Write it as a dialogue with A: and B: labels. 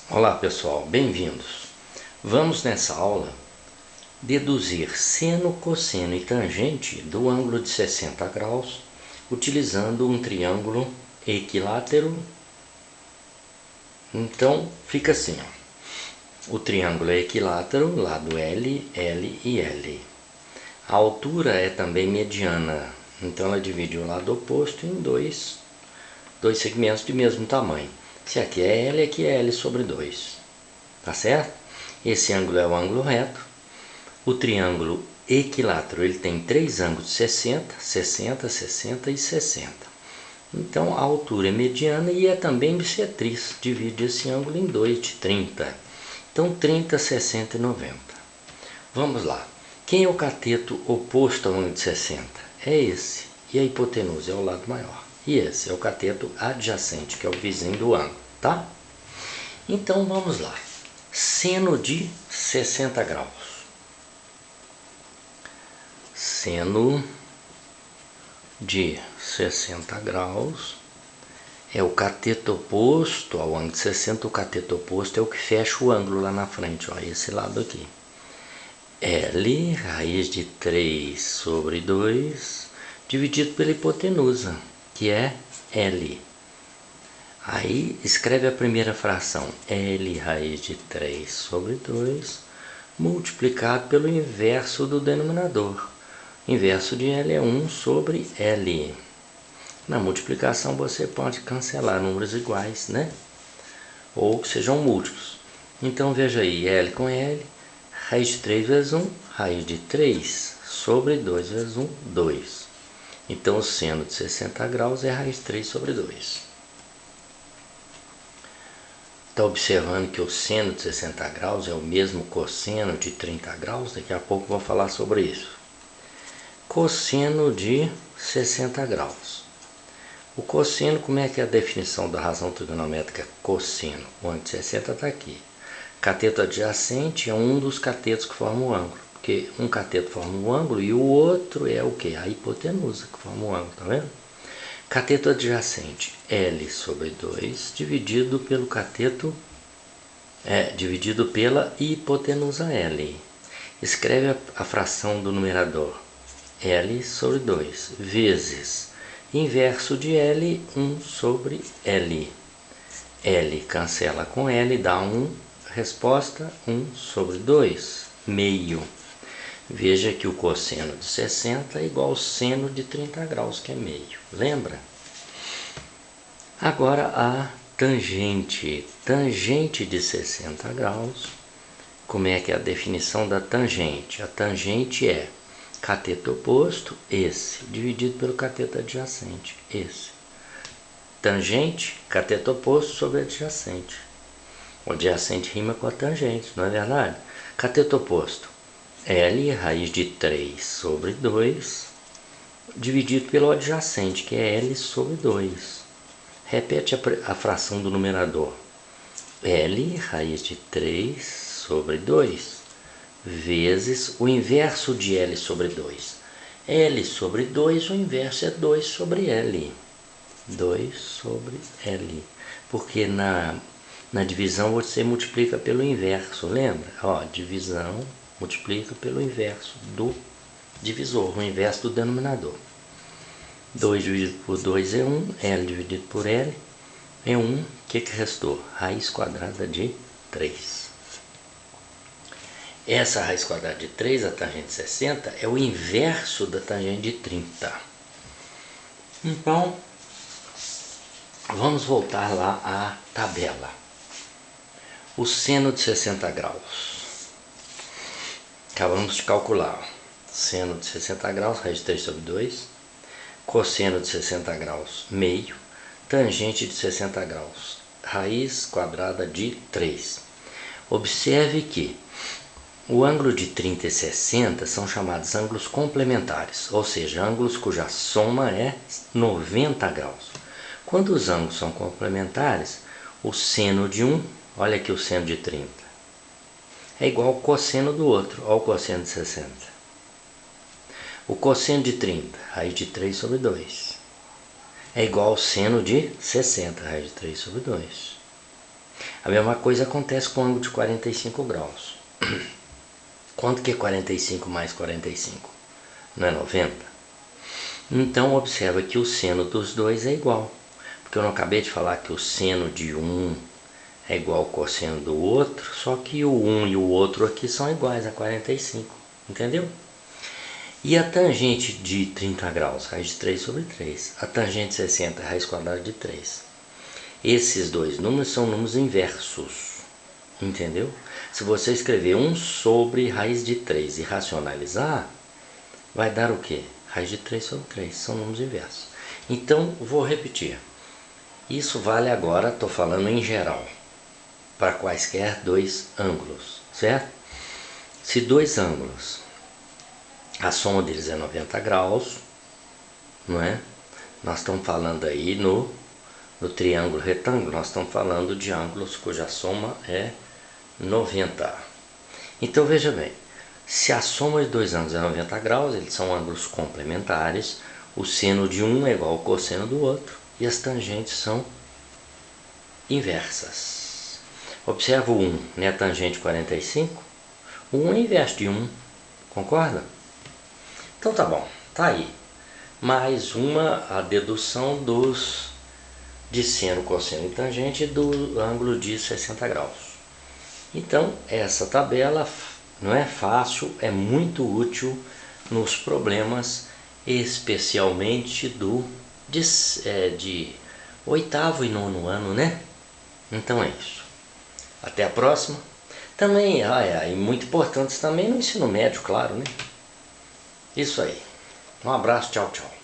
A: Olá pessoal, bem-vindos. Vamos nessa aula deduzir seno, cosseno e tangente do ângulo de 60 graus utilizando um triângulo equilátero. Então fica assim, ó. O triângulo é equilátero, lado L, L e L. A altura é também mediana, então ela divide o lado oposto em dois segmentos de mesmo tamanho. Se aqui é L, aqui é L sobre 2. Tá certo? Esse ângulo é o ângulo reto. O triângulo equilátero ele tem três ângulos de 60, 60, 60 e 60. Então a altura é mediana e é também bissetriz. Divide esse ângulo em 2 de 30. Então 30, 60 e 90. Vamos lá. Quem é o cateto oposto ao ângulo de 60? É esse. E a hipotenusa é o lado maior. E esse é o cateto adjacente, que é o vizinho do ângulo, tá? Então vamos lá. Seno de 60 graus. Seno de 60 graus é o cateto oposto ao ângulo de 60. O cateto oposto é o que fecha o ângulo lá na frente, ó, esse lado aqui. L, raiz de 3 sobre 2, dividido pela hipotenusa, que é L. Aí escreve a primeira fração, L raiz de 3 sobre 2, multiplicado pelo inverso do denominador. O inverso de L é 1 sobre L. Na multiplicação você pode cancelar números iguais, né? Ou que sejam múltiplos. Então veja aí, L com L, raiz de 3 vezes 1, raiz de 3 sobre 2 vezes 1, 2. Então o seno de 60 graus é raiz de 3 sobre 2. Está observando que o seno de 60 graus é o mesmo cosseno de 30 graus? Daqui a pouco vou falar sobre isso. Cosseno de 60 graus. O cosseno, como é que é a definição da razão trigonométrica cosseno? O ângulo de 60 está aqui. Cateto adjacente é um dos catetos que formam o ângulo. Porque um cateto forma um ângulo e o outro é o que? A hipotenusa que forma o ângulo, tá vendo? Cateto adjacente, L sobre 2, dividido pelo cateto, dividido pela hipotenusa L. Escreve a fração do numerador, L sobre 2, vezes inverso de L, 1 sobre L. L cancela com L, dá 1, resposta 1 sobre 2, meio. Veja que o cosseno de 60 é igual ao seno de 30 graus, que é meio. Lembra? Agora a tangente. Tangente de 60 graus. Como é que é a definição da tangente? A tangente é cateto oposto, esse, dividido pelo cateto adjacente, esse. Tangente, cateto oposto sobre adjacente. O adjacente rima com a tangente, não é verdade? Cateto oposto. L, raiz de 3 sobre 2, dividido pelo adjacente, que é L sobre 2. Repete a fração do numerador. L, raiz de 3 sobre 2, vezes o inverso de L sobre 2. L sobre 2, o inverso é 2 sobre L. 2 sobre L. Porque na divisão você multiplica pelo inverso, lembra? Ó, divisão multiplica pelo inverso do divisor, o inverso do denominador. 2 dividido por 2 é 1, L dividido por L é 1. O que restou? Raiz quadrada de 3. Essa raiz quadrada de 3, a tangente de 60, é o inverso da tangente de 30. Então, vamos voltar lá à tabela. O seno de 60 graus. Acabamos de calcular. Seno de 60 graus, raiz de 3 sobre 2. Cosseno de 60 graus, meio. Tangente de 60 graus, raiz quadrada de 3. Observe que o ângulo de 30 e 60 são chamados ângulos complementares, ou seja, ângulos cuja soma é 90 graus. Quando os ângulos são complementares, o seno de um, olha aqui o seno de 30, é igual ao cosseno do outro, olha o cosseno de 60. O cosseno de 30, raiz de 3 sobre 2, é igual ao seno de 60, raiz de 3 sobre 2. A mesma coisa acontece com o ângulo de 45 graus. Quanto que é 45 mais 45? Não é 90? Então observa que o seno dos dois é igual. Porque eu não acabei de falar que o seno de um é igual ao cosseno do outro, só que o um e o outro aqui são iguais a 45, entendeu? E a tangente de 30 graus, raiz de 3 sobre 3. A tangente de 60 é raiz quadrada de 3. Esses dois números são números inversos, entendeu? Se você escrever 1 sobre raiz de 3 e racionalizar, vai dar o quê? Raiz de 3 sobre 3, são números inversos. Então, vou repetir. Isso vale agora, estou falando em geral, para quaisquer dois ângulos, certo? Se dois ângulos, a soma deles é 90 graus, não é? Nós estamos falando aí no triângulo retângulo, nós estamos falando de ângulos cuja soma é 90. Então veja bem, se a soma de dois ângulos é 90 graus, eles são ângulos complementares, o seno de um é igual ao cosseno do outro e as tangentes são inversas. Observa o 1, né? Tangente 45. O 1 é inverso de 1, concorda? Então tá bom, tá aí. Mais a dedução de seno, cosseno e tangente do ângulo de 60 graus. Então, essa tabela não é fácil, é muito útil nos problemas, especialmente de oitavo e nono ano, né? Então é isso. Até a próxima. Também, e muito importantes também no ensino médio, claro, né? Isso aí. Um abraço, tchau, tchau.